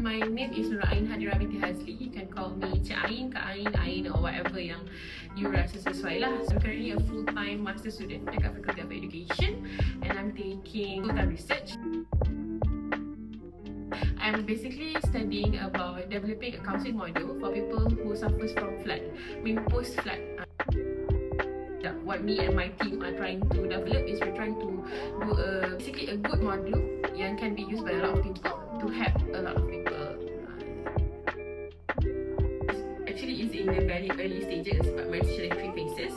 My name is Nurulain Hadirah Binti Hazlee. You can call me Cik Ain, Kak Ain, or whatever yang you rasa sesuai lah. So I'm currently a full-time master student dekat Faculty of Education, and I'm taking full-time research. I'm basically studying about developing a counselling module for people who suffers from flood, post-flood. What me and my team are trying to develop is we're trying to do basically a good module yang can be used by a lot of people to help a lot of people. Actually, it's in the very early stages, but my research has 3 phases.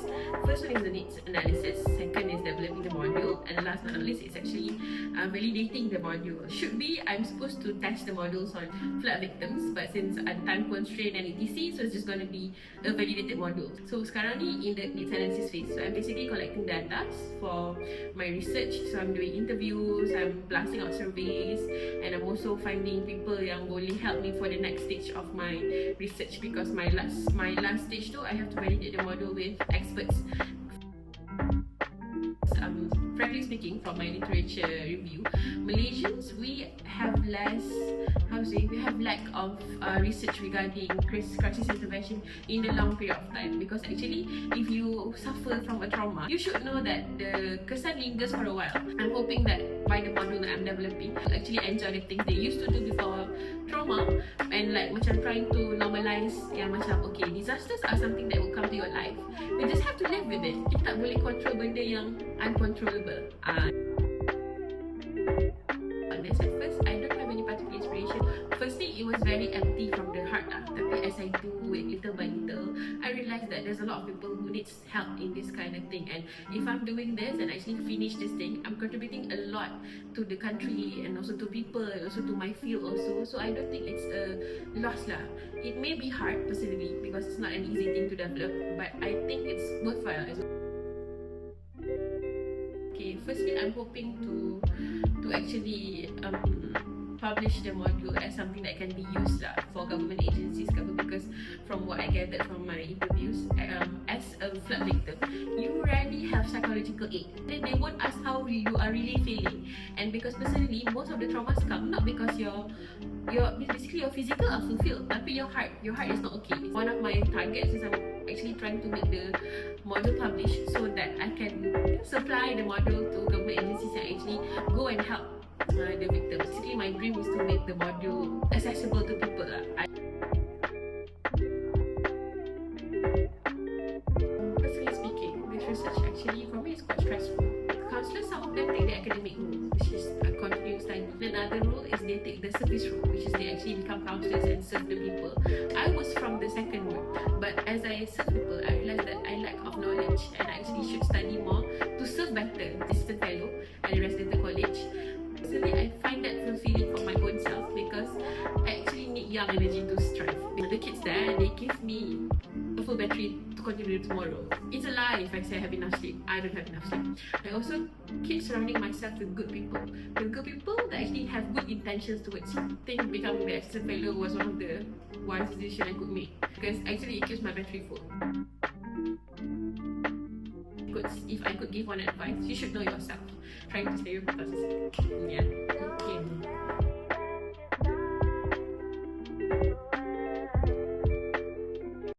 First one is the needs analysis, second is developing the module, and last but not least is actually validating the module. Should be, I'm supposed to test the modules on flood victims, but since I'm time constrained and etc, so it's just going to be a validated module. So sekarang ni in the needs analysis phase, so I'm basically collecting data for my research. So I'm doing interviews, I'm blasting out surveys, and I'm also finding people yang boleh help me for the next stage of my research, because my last stage tu I have to validate the module with experts. Frankly speaking, from my literature review, Malaysians, we have lack of research regarding crisis intervention in a long period of time. Because actually, if you suffer from a trauma, you should know that the kesan lingers for a while. I'm hoping that by the module that I'm developing, I'll actually enjoy the things they used to do before trauma, and like macam trying to normalize yang macam okay, disasters are something that will come to your life. We just have to live with it. Kita tak boleh control benda yang uncontrollable. At first, I don't have any particular inspiration. Firstly, it was very empty from the heart lah. Tapi as I do it little by little, I realized that there's a lot of people who needs help in this kind of thing. And if I'm doing this and actually finish this thing, I'm contributing a lot to the country and also to people and also to my field also. So I don't think it's a loss lah. It may be hard personally because it's not an easy thing to develop, but I think it's worthwhile. Okay, firstly, I'm hoping to actually publish the module as something that can be used for government agencies, because from what I gathered from my interviews, as a flood victim, you rarely have psychological aid. They won't ask how you are really feeling, and because personally, most of the traumas come not because your physical are fulfilled, tapi your heart is not okay. One of my targets is I'm actually trying to make the module published so that I can supply the module to government agencies and actually go and help the victims. Basically, my dream is to make the module accessible to people. Personally speaking, this research actually for me is quite stressful. Counselors, some of them take the academic role, which is a continuous study. Another role is they take the service role, which is they actually become counselors and serve the people. I was from the second role, but as I serve people, I realized that I lack of knowledge and I actually should study more to serve better. Assistant fellow at the residential college. Personally, I find that fulfilling for my own self because I actually need young energy to strive. The kids there, they give me a full battery to continue tomorrow. It's a lie if I say I have enough sleep. I don't have enough sleep. I also keep surrounding myself with good people. With good people that actually have good intentions towards you. I think becoming the assistant fellow was one of the wisest decisions I could make, because actually it keeps my battery full. If I could give one advice, you should know yourself. Trying to stay with toxicity. Yeah. Okay.